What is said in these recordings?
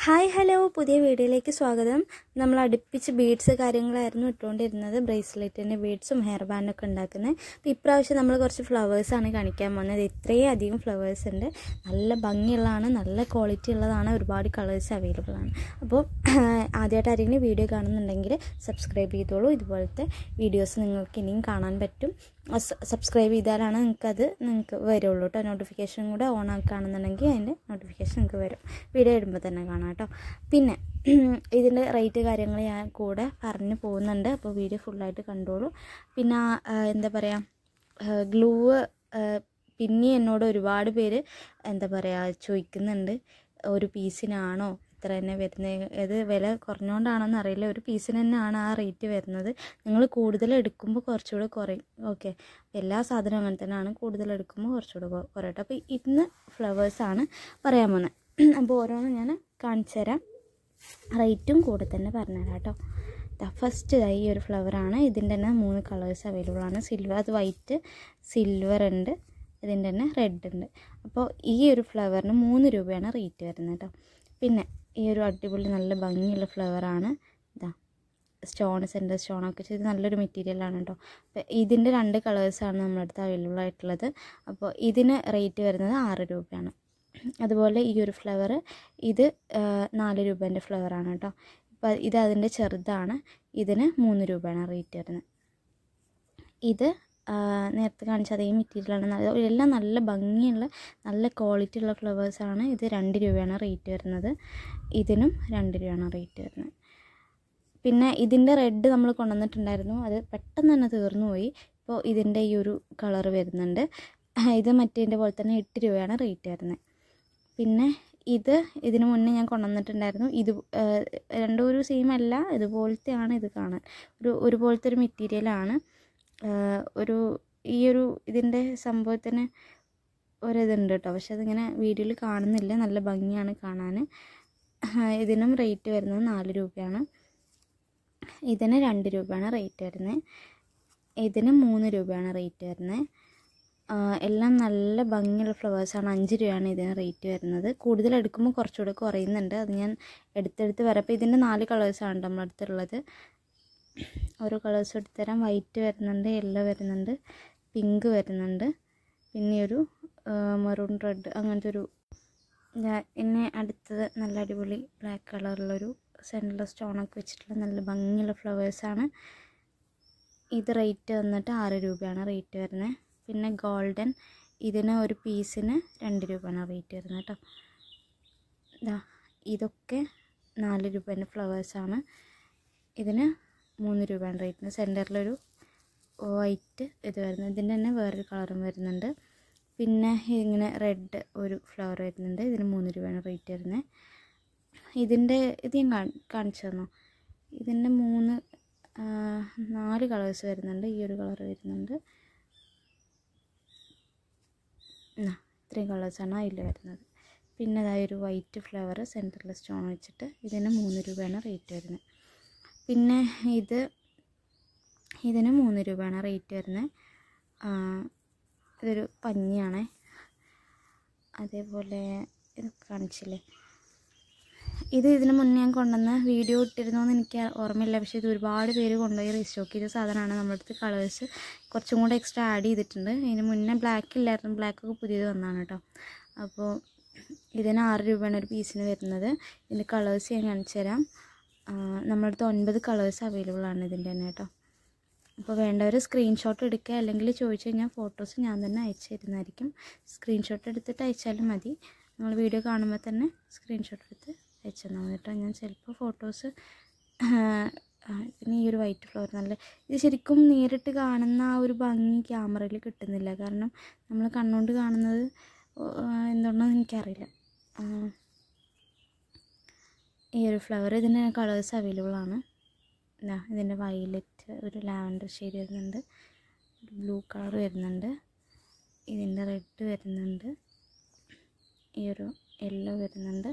Hi hello, പുതിയ വീഡിയോയിലേക്ക് സ്വാഗതം. നമ്മൾ അടുപ്പിച്ച് ബീഡ്സ് കാര്യങ്ങളായിരുന്നു ഇട്ടുകൊണ്ടിരുന്നത്. ബ്രേസ്ലെറ്റിൻ്റെ ബീഡ്സും ഹെയർ ബാൻഡൊക്കെ ഉണ്ടാക്കുന്നത്. അപ്പോൾ ഇപ്രാവശ്യം നമ്മൾ കുറച്ച് ഫ്ലവേഴ്സാണ് കാണിക്കാൻ പോകുന്നത്. ഇത്രയും അധികം ഫ്ലവേഴ്സ് ഉണ്ട്. നല്ല ഭംഗിയുള്ളതാണ്, നല്ല ക്വാളിറ്റി ഉള്ളതാണ്, ഒരുപാട് കളേഴ്സ് അവൈലബിൾ ആണ്. അപ്പോൾ ആദ്യമായിട്ട് ആരെങ്കിലും വീഡിയോ കാണുന്നുണ്ടെങ്കിൽ സബ്സ്ക്രൈബ് ചെയ്തോളൂ. ഇതുപോലത്തെ വീഡിയോസ് നിങ്ങൾക്ക് ഇനിയും കാണാൻ പറ്റും. സബ്സ്ക്രൈബ് ചെയ്താലാണ് നിങ്ങൾക്ക് വരുള്ളൂ കേട്ടോ. നോട്ടിഫിക്കേഷൻ കൂടെ ഓൺ ആക്കുകയാണെന്നുണ്ടെങ്കിൽ അതിൻ്റെ നോട്ടിഫിക്കേഷൻ നിങ്ങൾക്ക് വരും. വീഡിയോ ഇടുമ്പോൾ തന്നെ കാണാം കേട്ടോ. പിന്നെ ഇതിൻ്റെ റേറ്റ് കാര്യങ്ങൾ ഞാൻ കൂടെ പറഞ്ഞു പോകുന്നുണ്ട്. അപ്പോൾ വീഡിയോ ഫുള്ളായിട്ട് കണ്ടോളൂ. പിന്നെ എന്താ പറയുക, ഗ്ലൂ പിന്നെ എന്നോട് ഒരുപാട് പേര് ചോദിക്കുന്നുണ്ട്, ഒരു പീസിനാണോ ഇത്ര തന്നെ വരുന്നത്, ഇത് വില കുറഞ്ഞുകൊണ്ടാണോന്ന് അറിയില്ല, ഒരു പീസിന് തന്നെയാണ് ആ റേറ്റ് വരുന്നത്. നിങ്ങൾ കൂടുതൽ എടുക്കുമ്പോൾ കുറച്ചുകൂടെ കുറയും. ഓക്കെ, എല്ലാ സാധനവും അങ്ങനെ തന്നെയാണ്, കൂടുതൽ എടുക്കുമ്പോൾ കുറച്ചുകൂടെ കുറയട്ടെ. അപ്പോൾ ഇന്ന് ഫ്ലവേഴ്സാണ് പറയാൻ പോകുന്നത്. അപ്പോൾ ഓരോന്നും ഞാൻ കാണിച്ചു തരാം, റേറ്റും കൂടെ തന്നെ പറഞ്ഞുതരാം കേട്ടോ. ഫസ്റ്റ് ഈ ഒരു ഫ്ലവറാണ്. ഇതിൻ്റെ തന്നെ 3 കളേഴ്സ് അവൈലബിൾ ആണ്. സിൽവർ, അത് വൈറ്റ്, സിൽവർ ഉണ്ട്, ഇതിൻ്റെ തന്നെ റെഡ് ഉണ്ട്. അപ്പോൾ ഈ ഒരു ഫ്ലവറിന് 3 രൂപയാണ് റേറ്റ് വരുന്നത് കേട്ടോ. പിന്നെ ഈ ഒരു അടിപൊളി നല്ല ഭംഗിയുള്ള ഫ്ലവറാണ്. സ്റ്റോൺ, സെൻറ്റർ സ്റ്റോണൊക്കെ ചെയ്ത് നല്ലൊരു മെറ്റീരിയലാണ് കേട്ടോ. അപ്പോൾ ഇതിൻ്റെ 2 കളേഴ്സാണ് നമ്മുടെ അടുത്ത് അവൈലബിൾ ആയിട്ടുള്ളത്. അപ്പോൾ ഇതിന് റേറ്റ് വരുന്നത് 6 രൂപയാണ്. അതുപോലെ ഈ ഒരു ഫ്ലവർ, ഇത് 4 രൂപേൻ്റെ ഫ്ലവറാണ് കേട്ടോ. അപ്പോൾ ഇത് അതിൻ്റെ ചെറുതാണ്, ഇതിന് 3 രൂപയാണ് റേറ്റ് വരുന്നത്. ഇത് നേരത്തെ കാണിച്ച അതേ മെറ്റീരിയലാണ്. എല്ലാം നല്ല ഭംഗിയുള്ള നല്ല ക്വാളിറ്റി ഉള്ള ഫ്ലവേഴ്സാണ്. ഇത് 2 രൂപയാണ് റേറ്റ് വരുന്നത്. ഇതിനും 2 രൂപയാണ് റേറ്റ് വരുന്നത്. പിന്നെ ഇതിൻ്റെ റെഡ് നമ്മൾ കൊണ്ടുവന്നിട്ടുണ്ടായിരുന്നു, അത് പെട്ടെന്ന് തന്നെ തീർന്നു പോയി. ഇപ്പോൾ ഇതിൻ്റെ ഈ ഒരു കളർ വരുന്നുണ്ട്. ഇത് മറ്റേതിൻ്റെ പോലെ തന്നെ 8 രൂപയാണ് റേറ്റ് വരുന്നത്. പിന്നെ ഇതിന് മുന്നേ ഞാൻ കൊണ്ടുവന്നിട്ടുണ്ടായിരുന്നു. ഇത് രണ്ടും ഒരു സെയിം അല്ല, ഇതുപോലത്തെയാണ് ഇത് കാണാൻ. ഒരുപോലത്തെ ഒരു മെറ്റീരിയലാണ്. ഈ ഒരു ഇതിൻ്റെ സംഭവത്തിന് ഒരിതുണ്ട് കേട്ടോ, പക്ഷെ അതിങ്ങനെ വീഡിയോയിൽ കാണുന്നില്ല. നല്ല ഭംഗിയാണ് കാണാൻ. ഇതിനും റേറ്റ് വരുന്നത് 4 രൂപയാണ്. ഇതിന് 2 രൂപയാണ് റേറ്റ് വരുന്നത്. ഇതിന് 3 രൂപയാണ് റേറ്റ് വരുന്നത്. എല്ലാം നല്ല ഭംഗിയുള്ള ഫ്ലവേഴ്സാണ്. 5 രൂപയാണ് ഇതിന് റേറ്റ് വരുന്നത്. കൂടുതൽ എടുക്കുമ്പോൾ കുറച്ചുകൂടെ കുറയുന്നുണ്ട്, അത് ഞാൻ എടുത്തെടുത്ത് വരാം. അപ്പോൾ ഇതിൻ്റെ 4 കളേഴ്സാണ് നമ്മുടെ അടുത്തുള്ളത്. ഓരോ കളേഴ്സ് എടുത്തുതരാം. വൈറ്റ് വരുന്നുണ്ട്, യെല്ലോ വരുന്നുണ്ട്, പിങ്ക് വരുന്നുണ്ട്, പിന്നെ ഒരു മെറൂൺ റെഡ്, അങ്ങനത്തെ ഒരു. പിന്നെ അടുത്തത് നല്ല അടിപൊളി ബ്ലാക്ക് കളറിലൊരു സെൻറ്ററിൽ സ്റ്റോണൊക്കെ വെച്ചിട്ടുള്ള നല്ല ഭംഗിയുള്ള ഫ്ലവേഴ്സാണ്. ഇത് റേറ്റ് വന്നിട്ട് 6 രൂപയാണ് റേറ്റ് വരുന്നത്. പിന്നെ ഗോൾഡൻ, ഇതിന് ഒരു പീസിന് 2 രൂപയാണ് റേറ്റ് വരുന്നത് കേട്ടോ. ഇതൊക്കെ 4 രൂപേൻ്റെ ഫ്ലവേഴ്സാണ്. ഇതിന് 3 രൂപയാണ് റേറ്റ്. സെൻറ്ററിലൊരു വൈറ്റ് ഇത് വരുന്നത്. ഇതിൻ്റെ തന്നെ വേറൊരു കളറും വരുന്നുണ്ട്. പിന്നെ ഇങ്ങനെ റെഡ് ഒരു ഫ്ലവർ വരുന്നുണ്ട്. ഇതിന് 3 രൂപയാണ് റേറ്റ് വരുന്നത്. ഇത് ഞാൻ കാണിച്ചു തന്നു. ഇതിൻ്റെ 4 കളേഴ്സ് വരുന്നുണ്ട്. ഈ ഒരു കളർ വരുന്നുണ്ട്. ഇത്രയും കളേഴ്സാണ് അതിൽ വരുന്നത്. പിന്നെ അതായത് ഒരു വൈറ്റ് ഫ്ലവർ സെൻറ്ററിൽ സ്റ്റോൺ വെച്ചിട്ട്, ഇതിന് 3 രൂപയാണ് റേറ്റ് വരുന്നത്. പിന്നെ ഇതിന് 3 രൂപയാണ് റേറ്റ് വരുന്നത്. ഇതൊരു പഞ്ഞിയാണേ. അതേപോലെ ഇത് കാണിച്ചില്ലേ, ഇതിന് മുന്നേ ഞാൻ കൊണ്ടുവന്ന വീഡിയോ ഇട്ടിരുന്നോന്ന് എനിക്ക് ഓർമ്മയില്ല, പക്ഷേ ഇത് ഒരുപാട് പേര് കൊണ്ടുപോയി റീസ്റ്റോക്ക് ചെയ്ത സാധനമാണ്. നമ്മുടെ അടുത്ത് കളേഴ്സ് കുറച്ചും കൂടെ എക്സ്ട്രാ ആഡ് ചെയ്തിട്ടുണ്ട്. ഇതിന് മുന്നേ ബ്ലാക്ക് ഇല്ലായിരുന്നു, ബ്ലാക്കൊക്കെ പുതിയത് വന്നതാണ് കേട്ടോ. അപ്പോൾ ഇതിന് 6 രൂപയാണ് ഒരു പീസിന് വരുന്നത്. ഇതിൻ്റെ കളേഴ്സ് ഞാൻ കാണിച്ചു തരാം. നമ്മുടെ അടുത്ത് 9 കളേഴ്സ് അവൈലബിൾ ആണ് ഇതിൻ്റെ തന്നെ കേട്ടോ. അപ്പോൾ വേണ്ടവർ സ്ക്രീൻഷോട്ട് എടുക്കുക, അല്ലെങ്കിൽ ചോദിച്ചു കഴിഞ്ഞാൽ ഫോട്ടോസ് ഞാൻ തന്നെ അയച്ചു തരുന്നതായിരിക്കും. സ്ക്രീൻഷോട്ട് എടുത്തിട്ട് അയച്ചാലും മതി. നിങ്ങൾ വീഡിയോ കാണുമ്പോൾ തന്നെ സ്ക്രീൻഷോട്ട് എടുത്ത് അയച്ചു തന്നാൽ മതി കേട്ടോ. ഞാൻ ചിലപ്പോൾ ഫോട്ടോസ്. പിന്നെ ഈ ഒരു വൈറ്റ് ഫ്ലവർ നല്ല, ഇത് ശരിക്കും നേരിട്ട് കാണുന്ന ആ ഒരു ഭംഗി ക്യാമറയിൽ കിട്ടുന്നില്ല. കാരണം നമ്മൾ കണ്ണുകൊണ്ട് കാണുന്നത് എന്തുകൊണ്ടാണെന്ന് എനിക്കറിയില്ല. ഈ ഒരു ഫ്ലവർ, ഇതിൻ്റെ കളേഴ്സ് അവൈലബിൾ ആണ്. ഇതിൻ്റെ വയലറ്റ്, ഒരു ലാവൻഡർ ഷെയ്ഡ് വരുന്നുണ്ട്, ബ്ലൂ കളർ വരുന്നുണ്ട്, ഇതിൻ്റെ റെഡ് വരുന്നുണ്ട്, ഈ ഒരു യെല്ലോ വരുന്നുണ്ട്,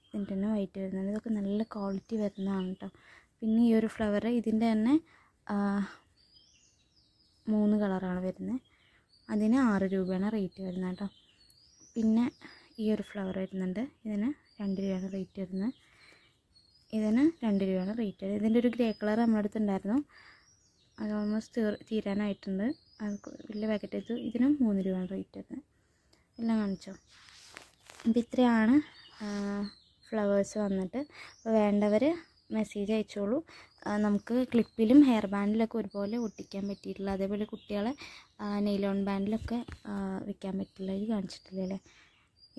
ഇതിൻ്റെ തന്നെ വൈറ്റ് വരുന്നുണ്ട്. ഇതൊക്കെ നല്ല ക്വാളിറ്റി വരുന്നതാണ് കേട്ടോ. പിന്നെ ഈ ഒരു ഫ്ലവർ, ഇതിൻ്റെ തന്നെ 3 കളറാണ് വരുന്നത്. അതിന് 6 രൂപയാണ് റേറ്റ് വരുന്നത് കേട്ടോ. പിന്നെ ഈ ഒരു ഫ്ലവർ വരുന്നുണ്ട്, ഇതിന് 2 രൂപയാണ് റേറ്റ് വരുന്നത്. ഇതിന് 2 രൂപയാണ് റേറ്റ് വരുന്നത്. ഇതിൻ്റെ ഒരു ഗ്രേ കളർ നമ്മുടെ അടുത്ത് ഉണ്ടായിരുന്നു, അത് ഓൾമോസ്റ്റ് തീരാനായിട്ടുണ്ട്. അത് വലിയ പാക്കറ്റ് എടുത്തു. ഇതിനും 3 രൂപയാണ് റേറ്റ് വരുന്നത്. എല്ലാം കാണിച്ചോ. അപ്പോൾ ഇത്രയാണ് ഫ്ലവേഴ്സ് വന്നിട്ട്. അപ്പോൾ വേണ്ടവർ മെസ്സേജ് അയച്ചോളൂ. നമുക്ക് ക്ലിപ്പിലും ഹെയർ ബാൻഡിലൊക്കെ ഒരുപോലെ ഒട്ടിക്കാൻ പറ്റിയിട്ടില്ല. അതേപോലെ കുട്ടികളെ നെയിലോൺ ബാൻഡിലൊക്കെ വെക്കാൻ പറ്റില്ല. ഇത് കാണിച്ചിട്ടില്ല അല്ലേ.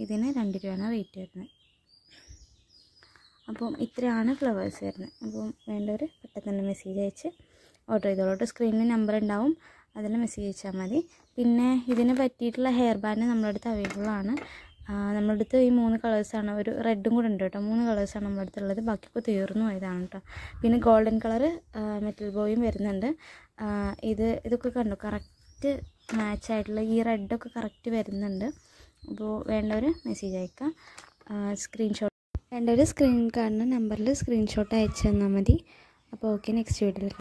ഇതിന് 2 രൂപയാണ് റേറ്റ് വരുന്നത്. അപ്പം ഇത്രയാണ് ഫ്ലവേഴ്സ് വരുന്നത്. അപ്പം വേണ്ടവർ പെട്ടെന്ന് തന്നെ മെസ്സേജ് അയച്ച് ഓർഡർ ചെയ്തോളൂ. സ്ക്രീനിൽ നമ്പർ ഉണ്ടാവും, അതിൽ മെസ്സേജ് അയച്ചാൽ മതി. പിന്നെ ഇതിന് പറ്റിയിട്ടുള്ള ഹെയർ ബാൻഡ് നമ്മുടെ അടുത്ത് അവൈലബിൾ ആണ്. നമ്മുടെ അടുത്ത് ഈ 3 കളേഴ്സാണ്, ഒരു റെഡും കൂടെ ഉണ്ട് കേട്ടോ. 3 കളേഴ്സാണ് നമ്മുടെ അടുത്തുള്ളത്. ബാക്കിയൊക്കെ തീർന്നു പോയതാണ് കേട്ടോ. പിന്നെ ഗോൾഡൻ കളർ മെറ്റൽ ബോയും വരുന്നുണ്ട്. ഇതൊക്കെ കണ്ടു കറക്റ്റ് മാച്ചായിട്ടുള്ള ഈ റെഡൊക്കെ കറക്റ്റ് വരുന്നുണ്ട്. അപ്പോൾ വേണ്ടവർ മെസ്സേജ് അയക്കാം. വേണ്ടവർ സ്ക്രീൻ കാണുന്ന നമ്പറിൽ സ്ക്രീൻഷോട്ട് അയച്ചു തന്നാൽ മതി. അപ്പോൾ ഓക്കെ, നെക്സ്റ്റ് വീഡിയോയിൽ